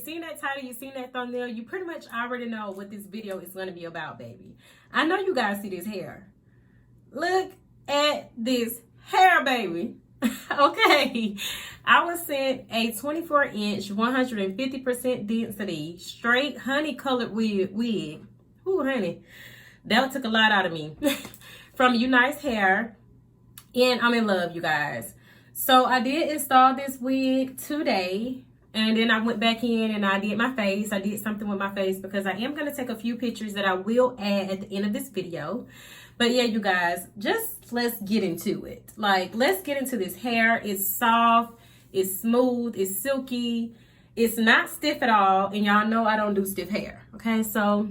seen that title, you seen that thumbnail, you pretty much already know what this video is going to be about, baby. I know you guys see this hair. Look at this hair, baby. Okay, I was sent a 24-inch, 150% density, straight honey colored wig. Ooh, honey, that took a lot out of me. From UNICE Hair, and I'm in love, you guys. So I did install this wig today, and then I went back in and I did my face. I did something with my face because I am going to take a few pictures that I will add at the end of this video. But yeah, you guys, just let's get into it. Like, let's get into this hair. It's soft, it's smooth, it's silky, it's not stiff at all, and y'all know I don't do stiff hair. Okay, so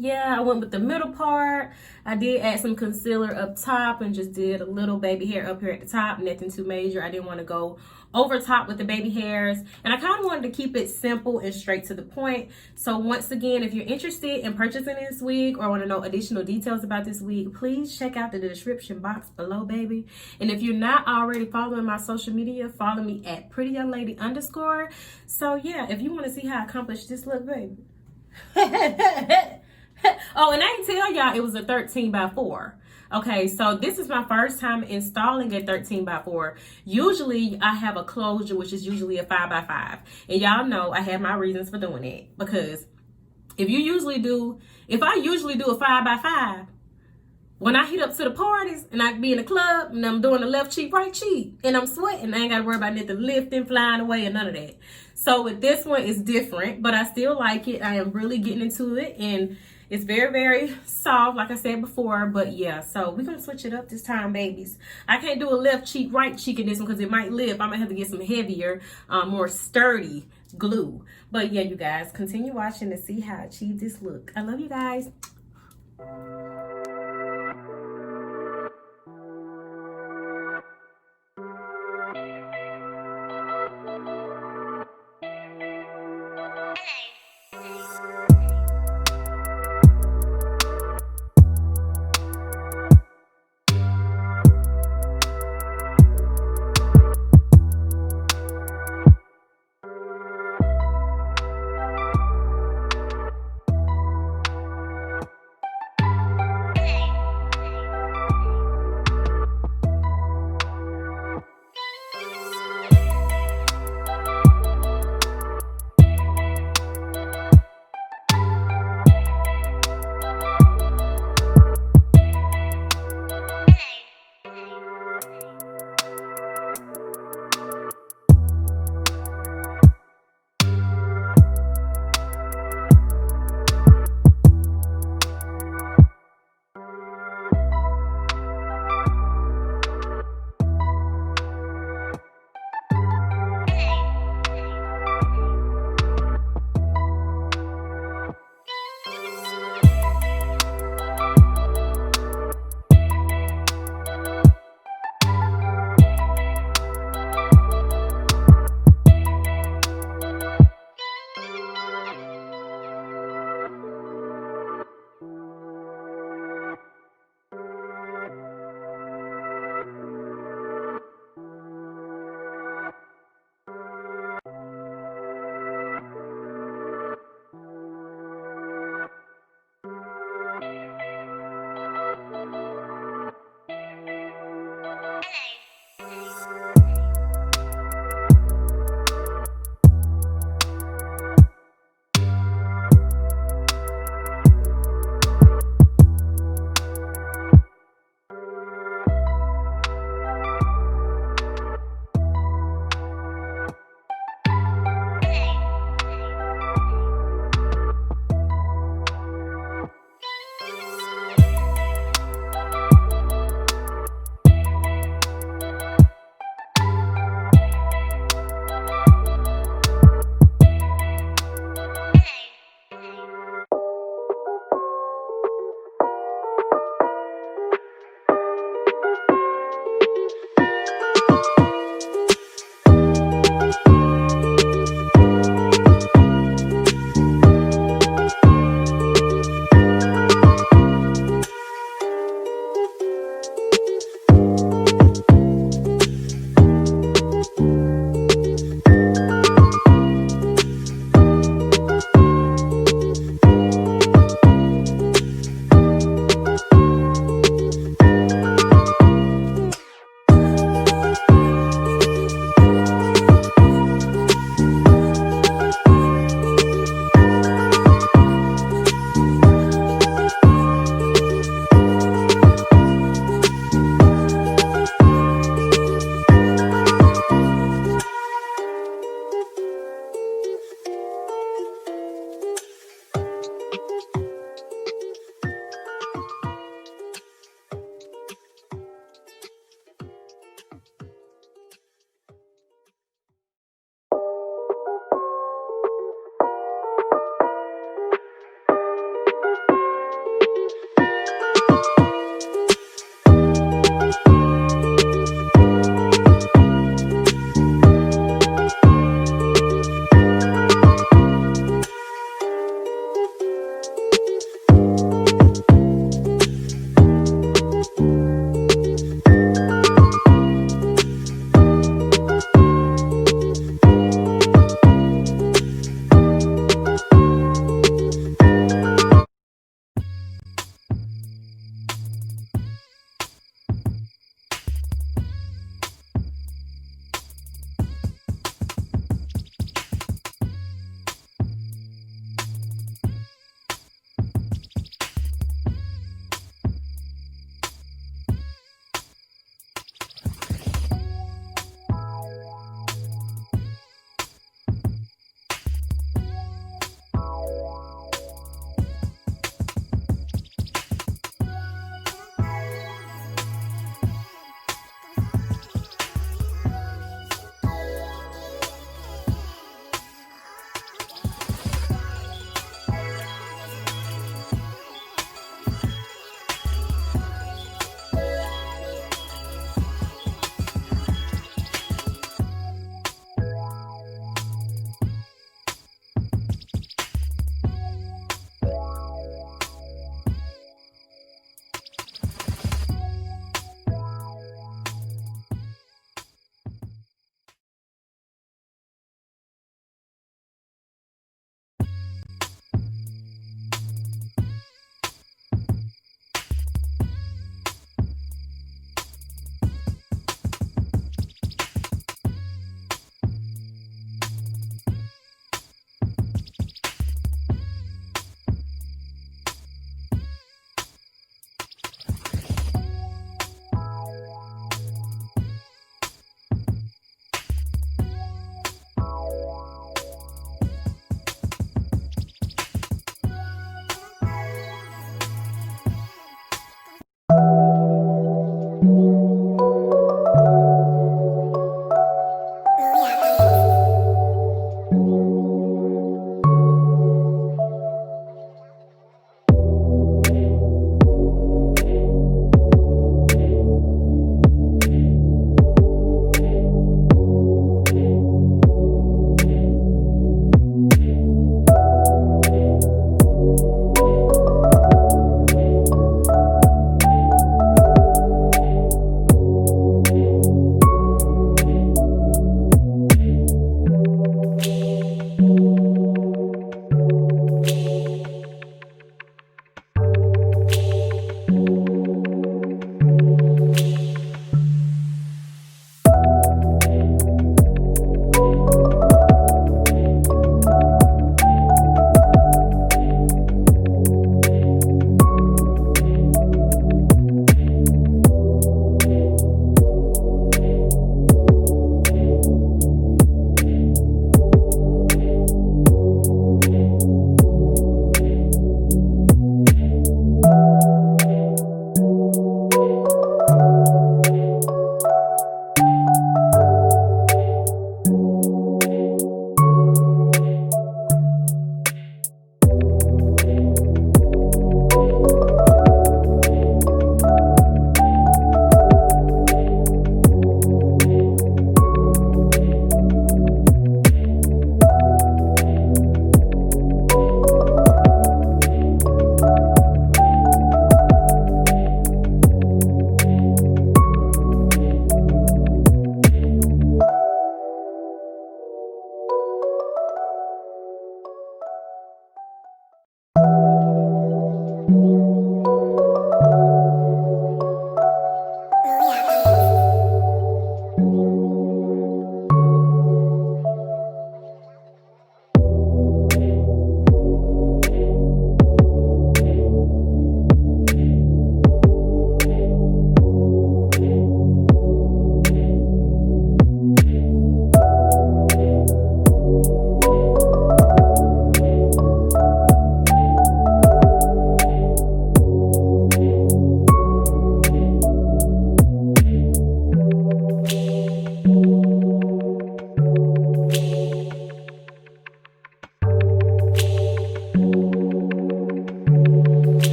yeah, I went with the middle part. I did add some concealer up top and just did a little baby hair up here at the top. Nothing too major. I didn't want to go over top with the baby hairs. And I kind of wanted to keep it simple and straight to the point. So once again, if you're interested in purchasing this wig or want to know additional details about this wig, please check out the description box below, baby. And if you're not already following my social media, follow me at prettyyounglady_. So yeah, if you want to see how I accomplished this look, baby. Oh, and I didn't tell y'all it was a 13x4. Okay, so this is my first time installing a 13x4. Usually I have a closure, which is usually a 5x5. And y'all know I have my reasons for doing it. Because if I usually do a 5x5, when I hit up to the parties and I be in the club and I'm doing the left cheek, right cheek, and I'm sweating, I ain't got to worry about nothing lifting, flying away, and none of that. So with this one, it's different, but I still like it. I am really getting into it, and it's very, very soft, like I said before. But yeah, so we're going to switch it up this time, babies. I can't do a left cheek, right cheek in this one because it might lift. I might have to get some heavier, more sturdy glue. But yeah, you guys, continue watching to see how I achieve this look. I love you guys.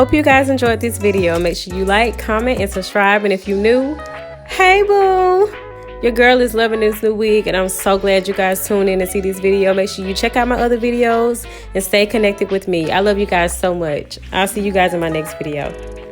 hope you guys enjoyed this video. Make sure you like, comment, and subscribe. And if you're new, hey boo! Your girl is loving this new wig, and I'm so glad you guys tuned in to see this video. Make sure you check out my other videos and stay connected with me. I love you guys so much. I'll see you guys in my next video.